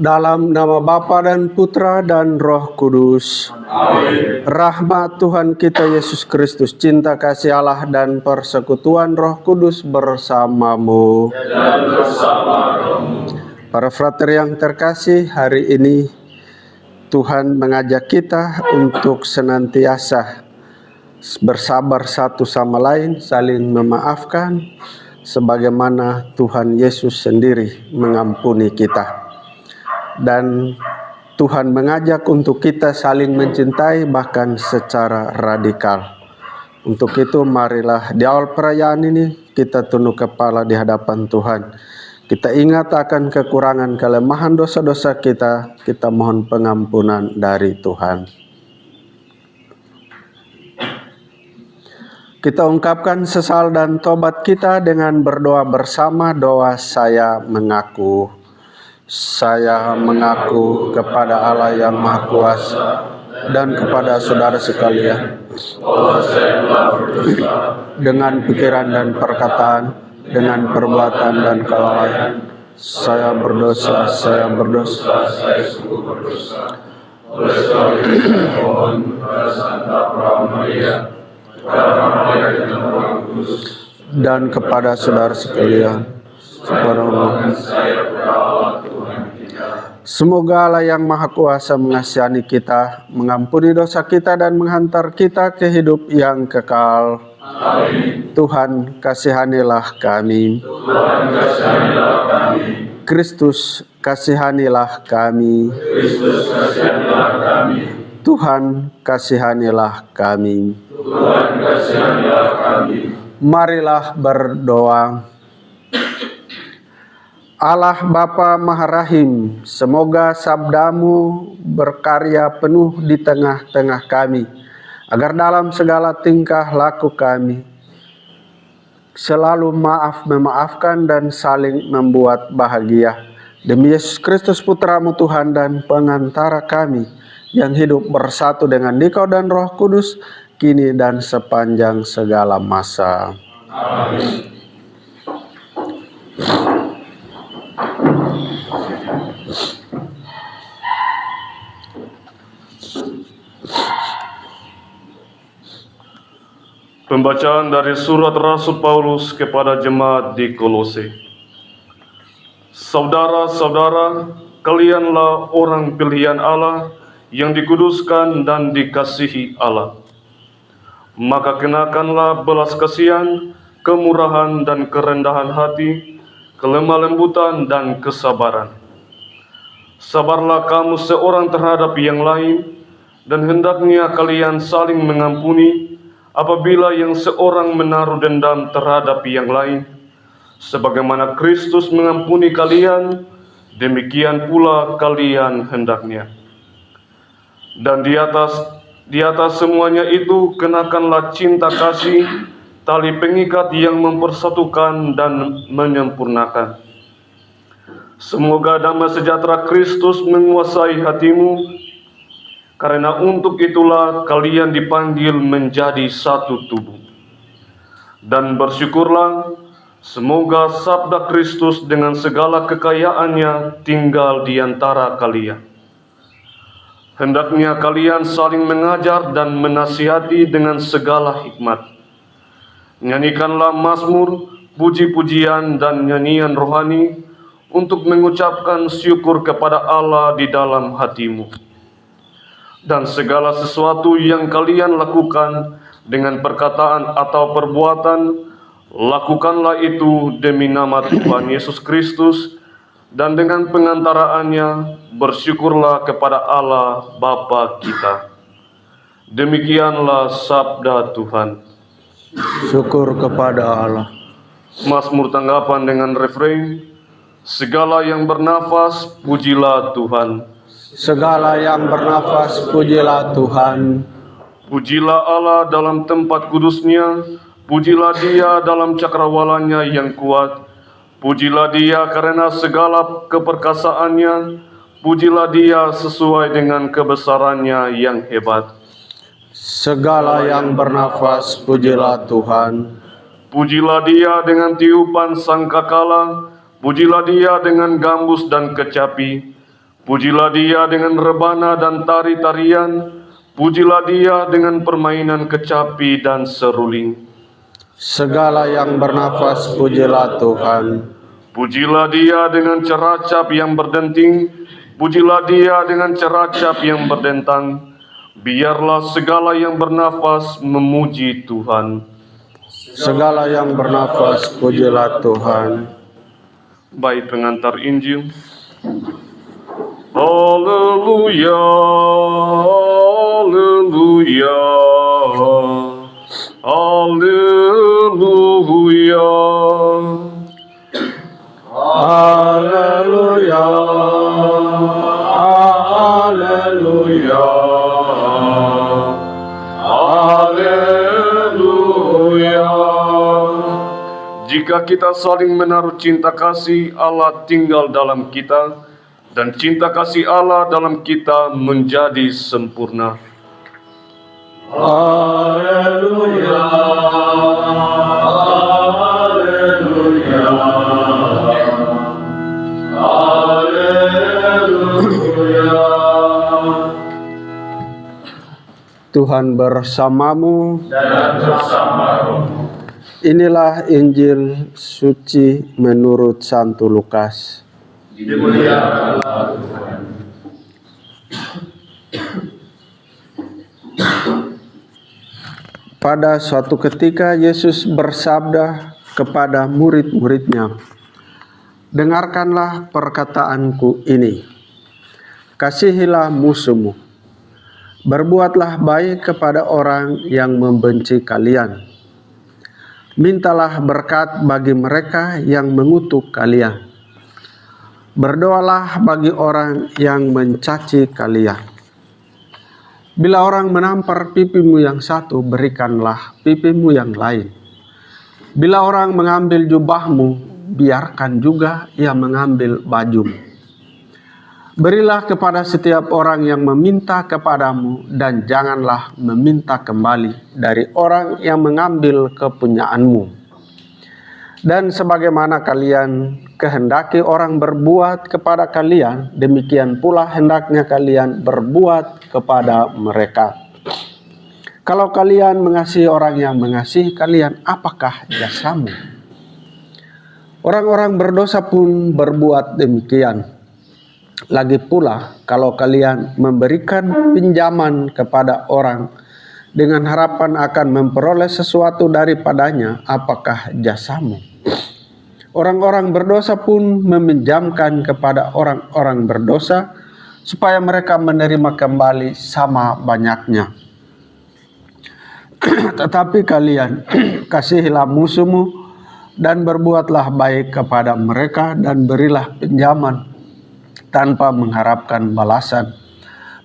Dalam nama Bapa dan Putra dan Roh Kudus. Amin. Rahmat Tuhan kita Yesus Kristus, cinta kasih Allah dan persekutuan Roh Kudus bersamamu. Dan bersama rohmu. Para frater yang terkasih, hari ini Tuhan mengajak kita untuk senantiasa bersabar satu sama lain, saling memaafkan, sebagaimana Tuhan Yesus sendiri mengampuni kita. Dan Tuhan mengajak untuk kita saling mencintai bahkan secara radikal. Untuk itu marilah di awal perayaan ini kita tunduk kepala di hadapan Tuhan. Kita ingat akan kekurangan kelemahan dosa-dosa kita, kita mohon pengampunan dari Tuhan. Kita ungkapkan sesal dan tobat kita dengan berdoa bersama doa saya mengaku. Saya mengaku kepada Allah yang Maha Kuasa dan kepada saudara sekalian dengan pikiran dan perkataan, dengan perbuatan dan kelalaian, saya berdosa, saya sungguh berdosa. Oleh sebab itu saya mohon kepada Santa Maria, kepada Maria dan Roh Kudus, dan kepada saudara sekalian, semoga Allah yang Maha Kuasa mengasihani kita, mengampuni dosa kita dan menghantar kita ke hidup yang kekal. Amin. Tuhan kasihanilah kami. Tuhan kasihanilah kami. Kristus kasihanilah kami. Kristus kasihanilah kami. Tuhan kasihanilah kami. Tuhan kasihanilah kami. Marilah berdoa. Allah Bapa Maha Rahim, semoga sabdamu berkarya penuh di tengah-tengah kami, agar dalam segala tingkah laku kami selalu memaafkan dan saling membuat bahagia. Demi Yesus Kristus Putramu Tuhan dan pengantara kami, yang hidup bersatu dengan Dikau dan Roh Kudus, kini dan sepanjang segala masa. Amin. Pembacaan dari surat Rasul Paulus kepada jemaat di Kolose. Saudara-saudara, kalianlah orang pilihan Allah yang dikuduskan dan dikasihi Allah. Maka kenakanlah belas kasihan, kemurahan dan kerendahan hati, kelemah lembutan dan kesabaran. Sabarlah kamu seorang terhadap yang lain, dan hendaknya kalian saling mengampuni apabila yang seorang menaruh dendam terhadap yang lain. Sebagaimana Kristus mengampuni kalian, demikian pula kalian hendaknya. Dan di atas semuanya itu kenakanlah cinta kasih, tali pengikat yang mempersatukan dan menyempurnakan. Semoga damai sejahtera Kristus menguasai hatimu, karena untuk itulah kalian dipanggil menjadi satu tubuh. Dan bersyukurlah, semoga sabda Kristus dengan segala kekayaannya tinggal di antara kalian. Hendaknya kalian saling mengajar dan menasihati dengan segala hikmat. Nyanyikanlah mazmur, puji-pujian dan nyanyian rohani untuk mengucapkan syukur kepada Allah di dalam hatimu. Dan segala sesuatu yang kalian lakukan dengan perkataan atau perbuatan, Lakukanlah itu demi nama Tuhan Yesus Kristus, dan dengan pengantaraannya bersyukurlah kepada Allah Bapa kita. Demikianlah sabda Tuhan. Syukur kepada Allah. Mazmur tanggapan dengan refrain, segala yang bernafas, pujilah Tuhan. Segala yang bernafas, pujilah Tuhan. Pujilah Allah dalam tempat kudusnya, pujilah Dia dalam cakrawalanya yang kuat. Pujilah Dia karena segala keperkasaannya, pujilah Dia sesuai dengan kebesarannya yang hebat. Segala yang bernafas, pujilah Tuhan. Pujilah Dia dengan tiupan sangkakala, pujilah Dia dengan gambus dan kecapi, pujilah Dia dengan rebana dan tari-tarian, pujilah Dia dengan permainan kecapi dan seruling. Segala yang bernafas, pujilah Tuhan. Pujilah Dia dengan ceracap yang berdenting, pujilah Dia dengan ceracap yang berdentang. Biarlah segala yang bernafas memuji Tuhan. Segala yang bernafas, pujilah Tuhan. Baik pengantar Injil. Haleluya, haleluya, haleluya. Haleluya, haleluya, haleluya. Jika kita saling menaruh cinta kasih, Allah tinggal dalam kita, dan cinta kasih Allah dalam kita menjadi sempurna. Haleluya, haleluya, haleluya. Tuhan bersamamu dan bersama rohmu. Inilah Injil suci menurut Santo Lukas. Dimuliakanlah Tuhan. Pada suatu ketika Yesus bersabda kepada murid-muridnya, "Dengarkanlah perkataanku ini. Kasihilah musuhmu. Berbuatlah baik kepada orang yang membenci kalian. Mintalah berkat bagi mereka yang mengutuk kalian. Berdoalah bagi orang yang mencaci kalian. Bila orang menampar pipimu yang satu, berikanlah pipimu yang lain. Bila orang mengambil jubahmu, biarkan juga ia mengambil bajumu. Berilah kepada setiap orang yang meminta kepadamu, dan janganlah meminta kembali dari orang yang mengambil kepunyaanmu. Dan sebagaimana kalian kehendaki orang berbuat kepada kalian, demikian pula hendaknya kalian berbuat kepada mereka. Kalau kalian mengasihi orang yang mengasihi kalian, apakah jasamu? Orang-orang berdosa pun berbuat demikian. Lagi pula, kalau kalian memberikan pinjaman kepada orang dengan harapan akan memperoleh sesuatu daripadanya, apakah jasamu? Orang-orang berdosa pun meminjamkan kepada orang-orang berdosa supaya mereka menerima kembali sama banyaknya. Tetapi kalian kasihilah musuhmu dan berbuatlah baik kepada mereka dan berilah pinjaman tanpa mengharapkan balasan,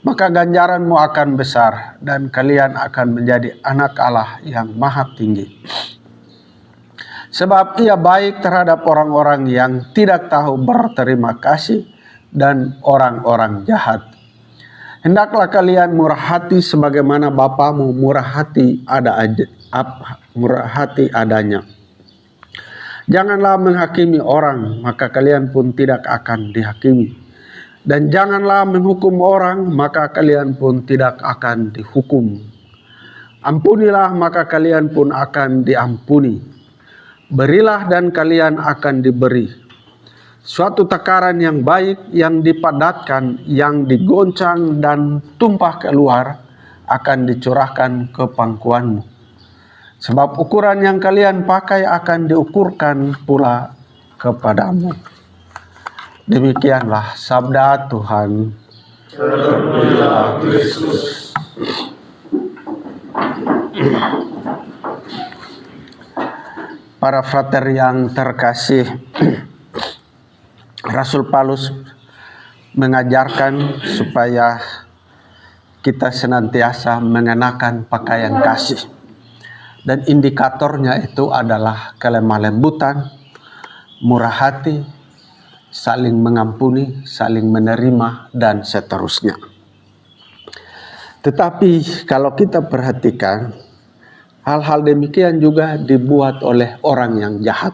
maka ganjaranmu akan besar dan kalian akan menjadi anak Allah yang maha tinggi. Sebab ia baik terhadap orang-orang yang tidak tahu berterima kasih dan orang-orang jahat. Hendaklah kalian murah hati sebagaimana Bapamu murah hati adanya. Janganlah menghakimi orang, maka kalian pun tidak akan dihakimi. Dan janganlah menghukum orang, maka kalian pun tidak akan dihukum. Ampunilah, maka kalian pun akan diampuni. Berilah dan kalian akan diberi. Suatu takaran yang baik, yang dipadatkan, yang digoncang dan tumpah keluar, akan dicurahkan ke pangkuanmu. Sebab ukuran yang kalian pakai akan diukurkan pula kepadamu. Demikianlah sabda Tuhan. Terpujilah Kristus. Para frater yang terkasih, Rasul Paulus mengajarkan supaya kita senantiasa mengenakan pakaian kasih. Dan indikatornya itu adalah kelemah lembutan, murah hati, saling mengampuni, saling menerima, dan seterusnya. Tetapi kalau kita perhatikan, hal-hal demikian juga dibuat oleh orang yang jahat.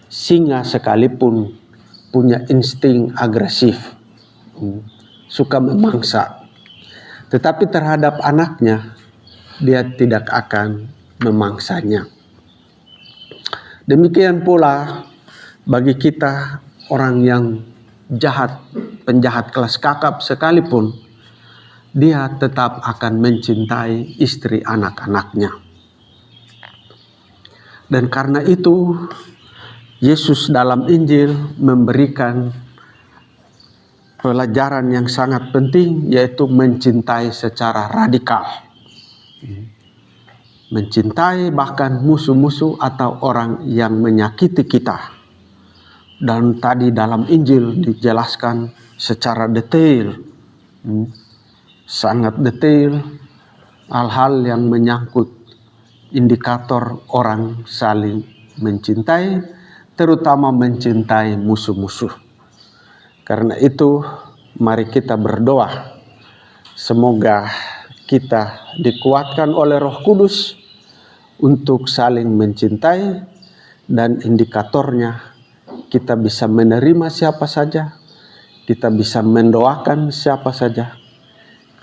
Singa sekalipun punya insting agresif, suka memangsa. Tetapi terhadap anaknya, dia tidak akan memangsanya. Demikian pula bagi kita orang yang jahat, penjahat kelas kakap sekalipun, dia tetap akan mencintai istri anak-anaknya. Dan karena itu, Yesus dalam Injil memberikan pelajaran yang sangat penting, yaitu mencintai secara radikal. Mencintai bahkan musuh-musuh atau orang yang menyakiti kita. Dan tadi dalam Injil dijelaskan secara detail, sangat detail, hal-hal yang menyangkut indikator orang saling mencintai, terutama mencintai musuh-musuh. Karena itu, mari kita berdoa, semoga kita dikuatkan oleh Roh Kudus untuk saling mencintai, dan indikatornya kita bisa menerima siapa saja, kita bisa mendoakan siapa saja,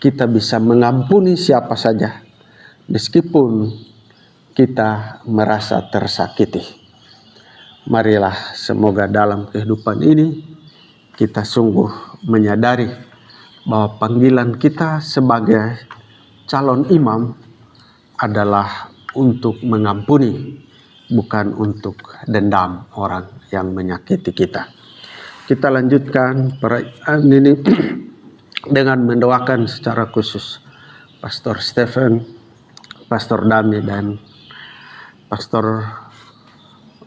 kita bisa mengampuni siapa saja, meskipun kita merasa tersakiti. Marilah semoga dalam kehidupan ini kita sungguh menyadari bahwa panggilan kita sebagai calon imam adalah untuk mengampuni, bukan untuk dendam orang yang menyakiti kita. Kita lanjutkan perayaan ini dengan mendoakan secara khusus Pastor Stephen, Pastor Dami, dan Pastor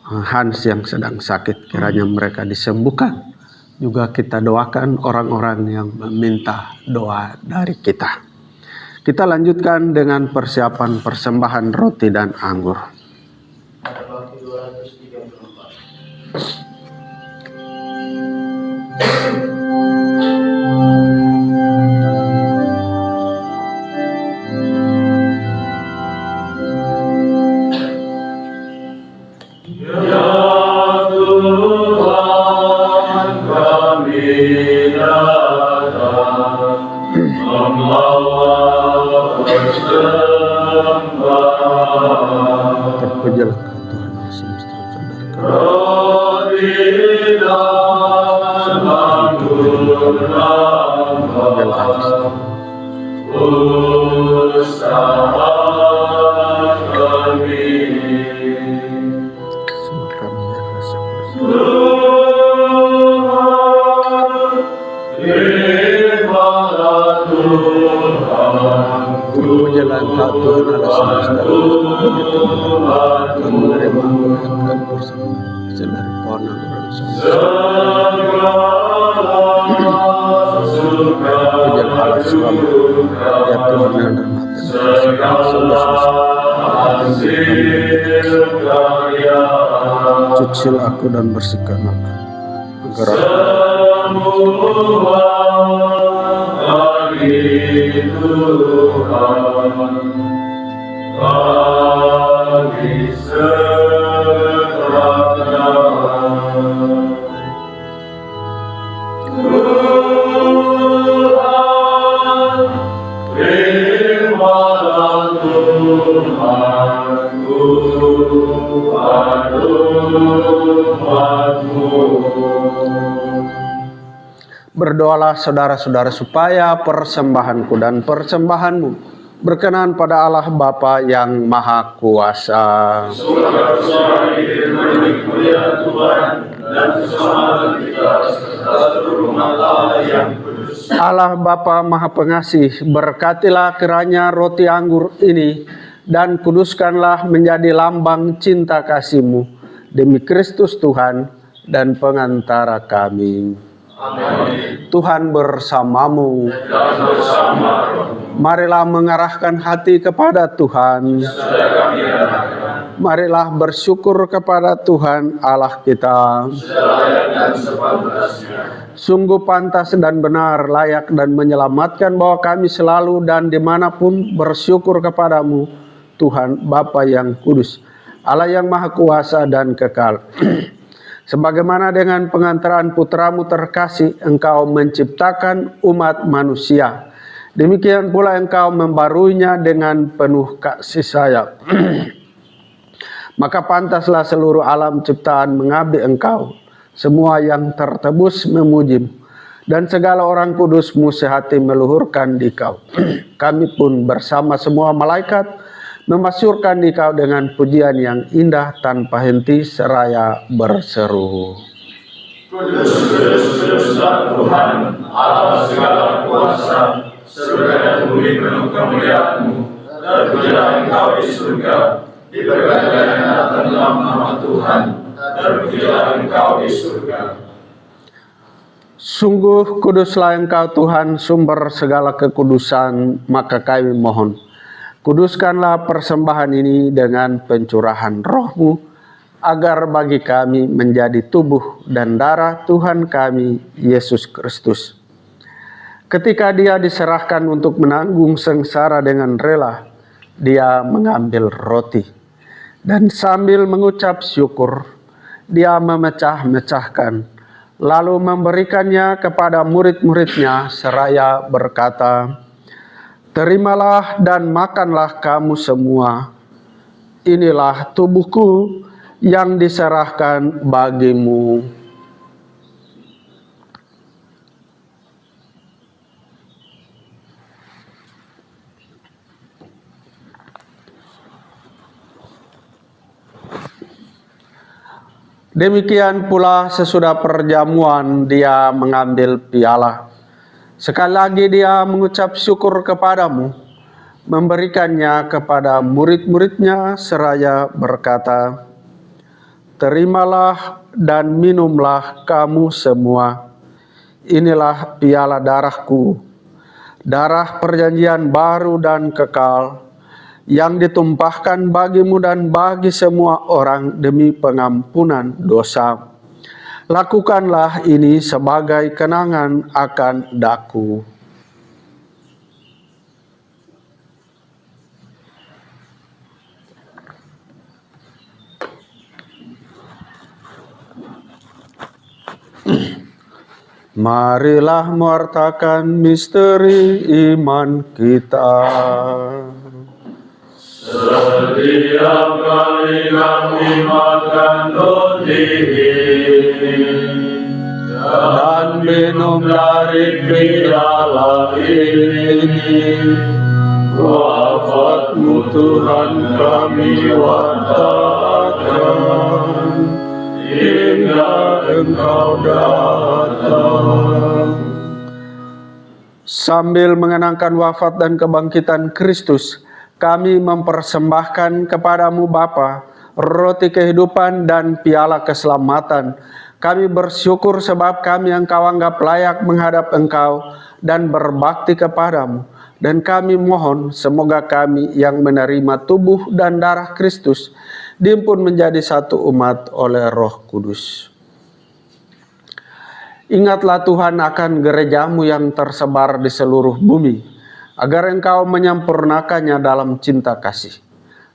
Hans yang sedang sakit. Kiranya mereka disembuhkan. Juga kita doakan orang-orang yang meminta doa dari kita. Kita lanjutkan dengan persiapan persembahan roti dan anggur. Terpujilah Tuhan Allah semesta cucilah aku dan bersihkan aku agar Berdoalah saudara-saudara supaya persembahanku dan persembahanmu berkenan pada Allah Bapa yang Maha Kuasa. Allah Bapa Maha Pengasih, berkatilah kiranya roti anggur ini dan kuduskanlah menjadi lambang cinta kasih-Mu demi Kristus Tuhan dan pengantara kami. Amin. Tuhan bersamamu. Dan bersama. Marilah mengarahkan hati kepada Tuhan. Marilah bersyukur kepada Tuhan Allah kita. Sungguh pantas dan benar, layak dan menyelamatkan bahwa kami selalu dan dimanapun bersyukur kepadamu, Tuhan Bapa yang kudus, Allah yang Maha Kuasa dan kekal. Sebagaimana dengan pengantaran putramu terkasih, engkau menciptakan umat manusia. Demikian pula engkau membaruinya dengan penuh kasih sayang. Maka pantaslah seluruh alam ciptaan mengabdi engkau. Semua yang tertebus memujimu. Dan segala orang kudusmu sehati meluhurkan dikau. Kami pun bersama semua malaikat memasyurkan dikau dengan pujian yang indah tanpa henti seraya berseru. Kudus, kudus, kudus Tuhan, Allah segala kuasa, surga dan bumi penuh kemuliaan-Mu. Terpujilah Engkau di surga, diberkatilah yang datang dalam nama Tuhan, terpujilah Engkau di surga. Sungguh kuduslah Engkau Tuhan, sumber segala kekudusan, maka kami mohon, kuduskanlah persembahan ini dengan pencurahan Roh-Mu, agar bagi kami menjadi tubuh dan darah Tuhan kami, Yesus Kristus. Ketika Dia diserahkan untuk menanggung sengsara dengan rela, Dia mengambil roti, dan sambil mengucap syukur, Dia memecah-mecahkan, lalu memberikannya kepada murid-muridnya seraya berkata, "Terimalah dan makanlah kamu semua. Inilah tubuhku yang diserahkan bagimu." Demikian pula sesudah perjamuan Dia mengambil piala. Sekali lagi Dia mengucap syukur kepadamu, memberikannya kepada murid-muridnya seraya berkata, "Terimalah dan minumlah kamu semua. Inilah piala darahku, darah perjanjian baru dan kekal, yang ditumpahkan bagimu dan bagi semua orang demi pengampunan dosa. Lakukanlah ini sebagai kenangan akan daku." Marilah mewartakan misteri iman kita. Setiap kali kami makan roti dan minum dari piala ini, wafat-Mu Tuhan kami wartakan hingga Engkau datang. Sambil mengenangkan wafat dan kebangkitan Kristus, kami mempersembahkan kepadamu Bapa, roti kehidupan dan piala keselamatan. Kami bersyukur sebab kami Engkau anggap layak menghadap Engkau dan berbakti kepadamu. Dan kami mohon semoga kami yang menerima tubuh dan darah Kristus dihimpun menjadi satu umat oleh Roh Kudus. Ingatlah Tuhan akan gereja-Mu yang tersebar di seluruh bumi, agar Engkau menyempurnakannya dalam cinta kasih,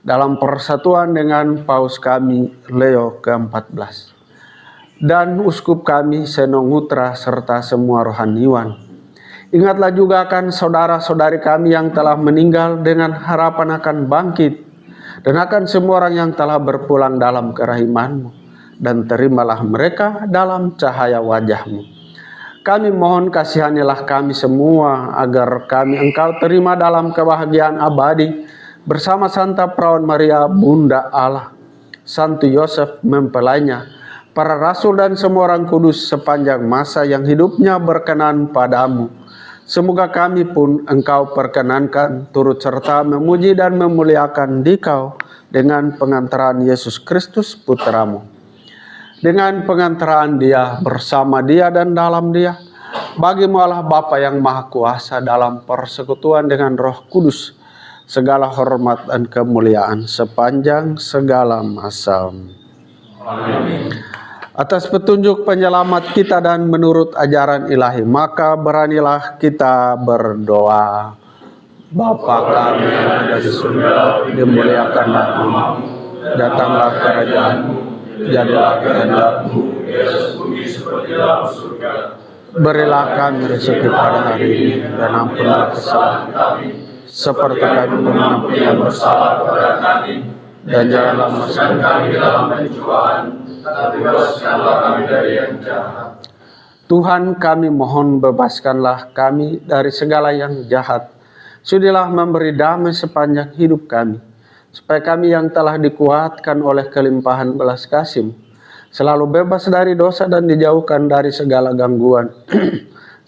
dalam persatuan dengan Paus kami Leo ke-14 dan Uskup kami Senongutra serta semua rohaniwan. Ingatlah juga akan saudara-saudari kami yang telah meninggal dengan harapan akan bangkit, dan akan semua orang yang telah berpulang dalam kerahiman-Mu, dan terimalah mereka dalam cahaya wajah-Mu. Kami mohon kasihanilah kami semua agar kami Engkau terima dalam kebahagiaan abadi bersama Santa Perawan Maria Bunda Allah, Santo Yosef mempelainya, para rasul dan semua orang kudus sepanjang masa yang hidupnya berkenan padamu. Semoga kami pun Engkau perkenankan turut serta memuji dan memuliakan Dikau dengan pengantaran Yesus Kristus Putramu. Dengan pengantaran Dia, bersama Dia dan dalam Dia, bagimu Allah Bapa yang Maha Kuasa dalam persekutuan dengan Roh Kudus, segala hormat dan kemuliaan sepanjang segala masa. Amin. Atas petunjuk penyelamat kita dan menurut ajaran ilahi, maka beranilah kita berdoa. Bapa kami yang ada di surga, dimuliakanlah namamu, datanglah kerajaanmu, jadilah kehendakmu di atas bumi seperti dalam surga. Berilah kami rezeki pada hari ini, dan ampunilah kesalahan kami, seperti kami mengampuni yang bersalah kepada kami. Dan janganlah masukkan kami ke dalam pencobaan, tapi bebaskanlah kami dari yang jahat. Tuhan, kami mohon bebaskanlah kami dari segala yang jahat. Sudilah memberi damai sepanjang hidup kami, supaya kami yang telah dikuatkan oleh kelimpahan belas kasih selalu bebas dari dosa dan dijauhkan dari segala gangguan,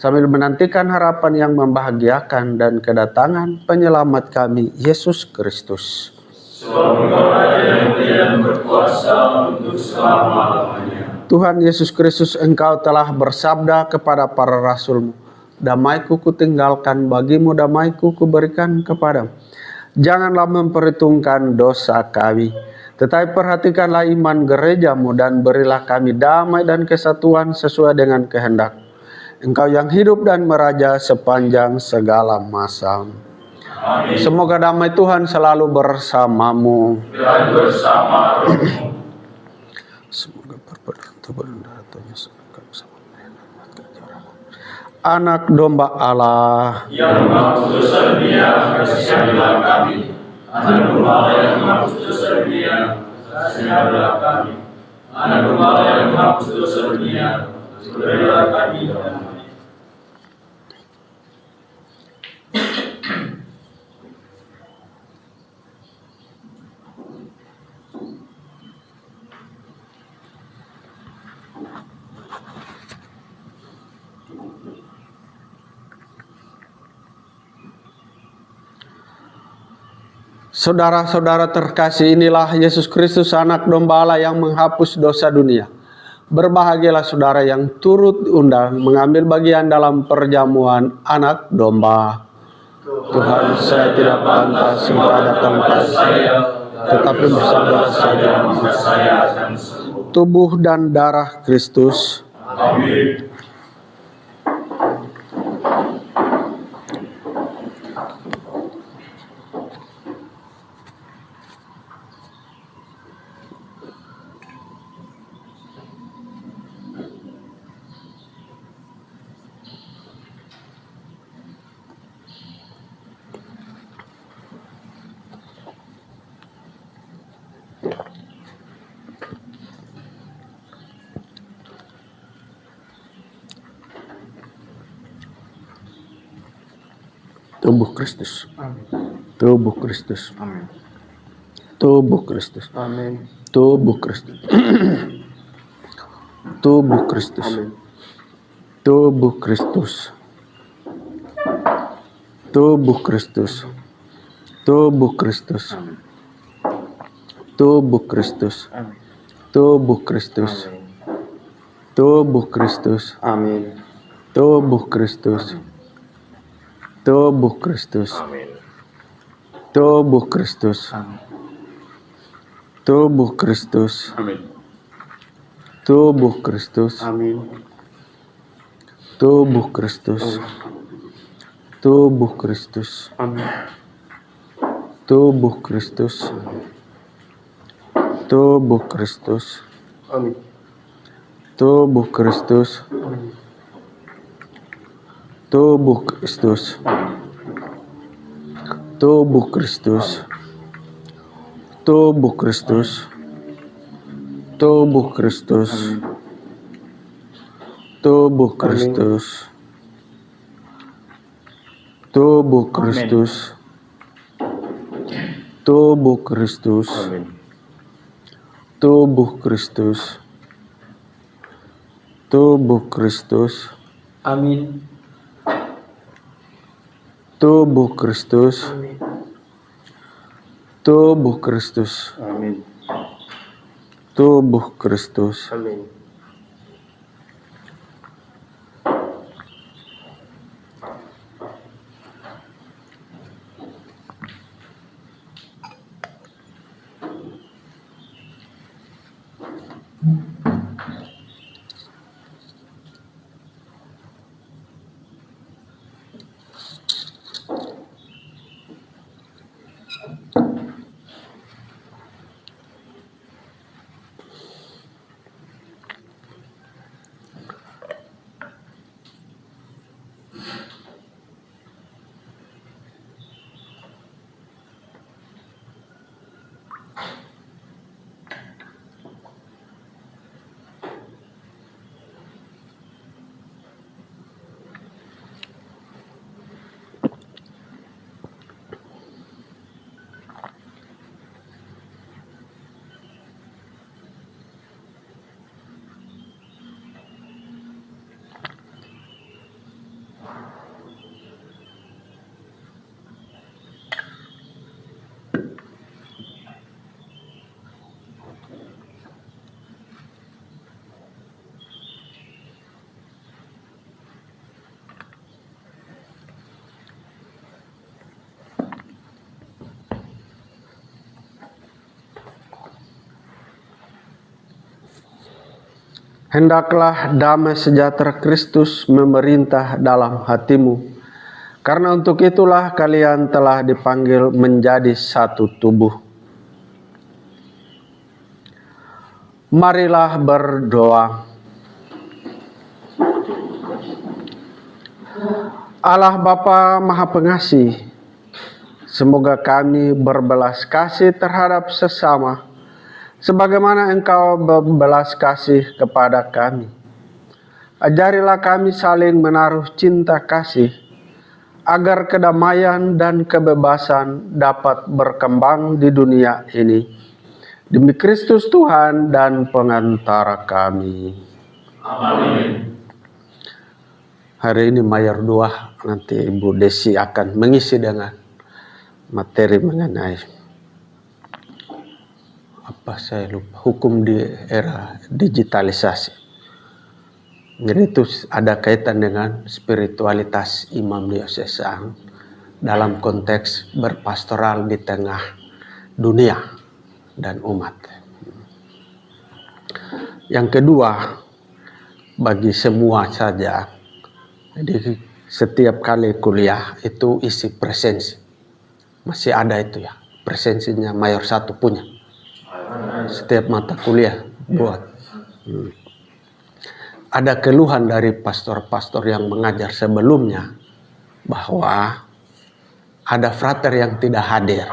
sambil menantikan harapan yang membahagiakan dan kedatangan penyelamat kami, Yesus Kristus. Sebab Engkau Raja yang mulia dan berkuasa untuk selama-lamanya. Tuhan Yesus Kristus, Engkau telah bersabda kepada para rasul-Mu, damaiku kutinggalkan bagimu, damaiku kuberikan kepadamu. Janganlah memperhitungkan dosa kami, tetapi perhatikanlah iman gerejamu dan berilah kami damai dan kesatuan sesuai dengan kehendak. Engkau yang hidup dan meraja sepanjang segala masa. Amin. Semoga damai Tuhan selalu bersamamu. Dan bersama rohmu. Semoga Anak domba Allah Yang menghapus dosa dunia, kasihanilah kami. Anak domba Allah yang menghapus dosa dunia, kasihanilah kami. Anak domba Allah yang menghapus dosa dunia, berilah kami damai. Saudara-saudara terkasih, inilah Yesus Kristus, anak domba Allah yang menghapus dosa dunia. Berbahagialah saudara yang turut diundang mengambil bagian dalam perjamuan anak domba. Tuhan, saya tidak pantas Engkau datang pada saya, tetapi bersabar saja maka saya akan sembuh. Tubuh dan darah Kristus. Amin. Tubuh Kristus. Amin. Tubuh Kristus. Amin. Tubuh Kristus. Amin. Tubuh Kristus. Tubuh Kristus. Amin. Tubuh Kristus. Tubuh Kristus. Tubuh Kristus. Amin. Tubuh Kristus. Amin. Tubuh Kristus. Tubuh Kristus. Amin. Tubuh Kristus. Tubuh Kristus. Amin. Tubuh Kristus. Amin. Tubuh Kristus. Amin. Tubuh Kristus. Amin. Tubuh Kristus. Tubuh Kristus. Amin. Tubuh Kristus. Tubuh Kristus. Amin. Tubuh Kristus. Tubuh Kristus. Tubuh Kristus. Tubuh Kristus. Tubuh Kristus. Tubuh Kristus. Tubuh Kristus. Tubuh Kristus. Tubuh Kristus. Tubuh Kristus. Amin. Tubuh Kristus. Tubuh Kristus. Amin. Tubuh Kristus. Amin. Hendaklah damai sejahtera Kristus memerintah dalam hatimu, karena untuk itulah kalian telah dipanggil menjadi satu tubuh. Marilah berdoa. Allah Bapa Maha Pengasih, semoga kami berbelas kasih terhadap sesama, sebagaimana Engkau berbelas kasih kepada kami. Ajarilah kami saling menaruh cinta kasih, agar kedamaian dan kebebasan dapat berkembang di dunia ini. Demi Kristus Tuhan dan pengantara kami. Amin. Hari ini Mayor 2, nanti Ibu Desi akan mengisi dengan materi mengenai saya lupa, hukum di era digitalisasi. Jadi itu ada kaitan dengan spiritualitas imam diosesan dalam konteks berpastoral di tengah dunia dan umat. Yang kedua, bagi semua saja, jadi setiap kali kuliah itu isi presensi. Masih ada itu ya, presensinya Mayor 1 punya. Setiap mata kuliah buat. Ada keluhan dari pastor-pastor yang mengajar sebelumnya bahwa ada frater yang tidak hadir.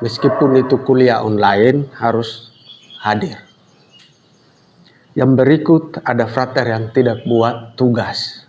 Meskipun itu kuliah online harus hadir. Yang berikut ada frater yang tidak buat tugas.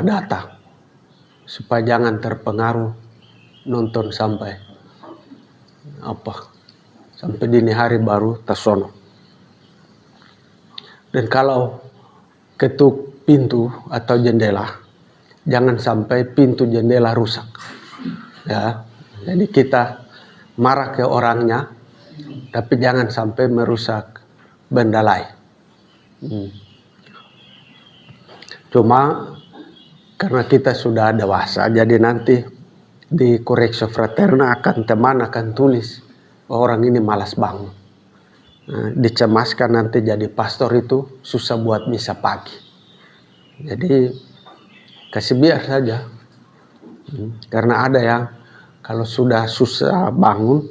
Data supaya jangan terpengaruh nonton sampai dini hari baru tersono. Dan kalau ketuk pintu atau jendela, jangan sampai pintu jendela rusak. Ya, jadi kita marah ke orangnya, tapi jangan sampai merusak benda lain. Cuma karena kita sudah dewasa, jadi nanti di Koreksio Fraterna teman akan tulis orang ini malas bangun. Nah, dicemaskan nanti jadi pastor itu susah buat misa pagi. Jadi kasih biar saja. Karena ada yang kalau sudah susah bangun,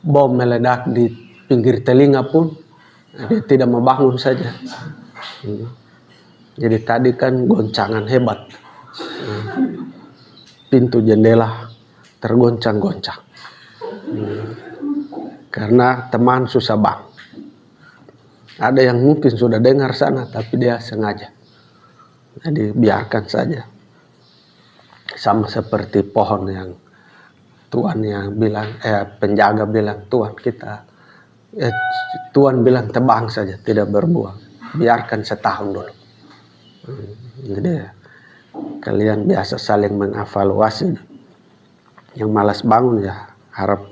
bom meledak di pinggir telinga pun dia tidak mau bangun saja. Jadi tadi kan goncangan hebat. Pintu jendela tergoncang-goncang. Karena teman susah bangun. Ada yang mungkin sudah dengar sana tapi dia sengaja. Jadi biarkan saja. Sama seperti pohon yang Tuhan yang bilang, penjaga bilang, Tuhan bilang tebang saja, tidak berbuah. Biarkan setahun dulu. Jadi kalian biasa saling mengevaluasi. Yang malas bangun ya harap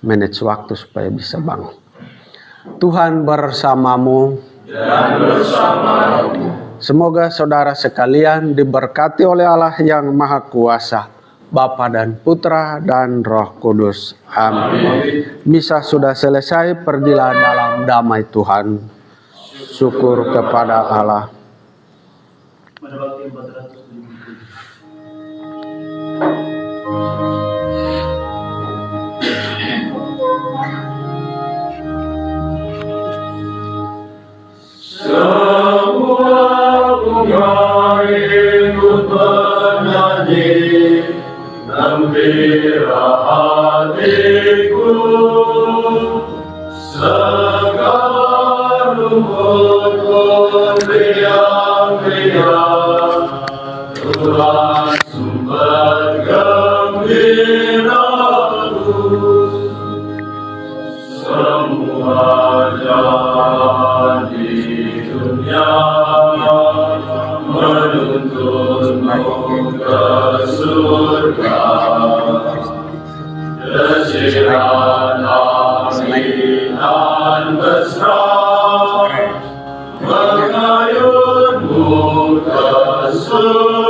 manage waktu supaya bisa bangun. Tuhan bersamamu dan bersamamu. Semoga saudara sekalian diberkati oleh Allah yang Maha Kuasa, Bapa dan Putra dan Roh Kudus. Amin. Misa sudah selesai, pergilah dalam damai Tuhan. Syukur kepada Allah. Semua bunga ikut bernyanyi, gembira hatiku. Segala rumput pun riang-riang, Tuhan sumber gembiraku. Semua jalan di dunia menuntunmu ke surga. Desiran angin mesra mengayunmu ke surga.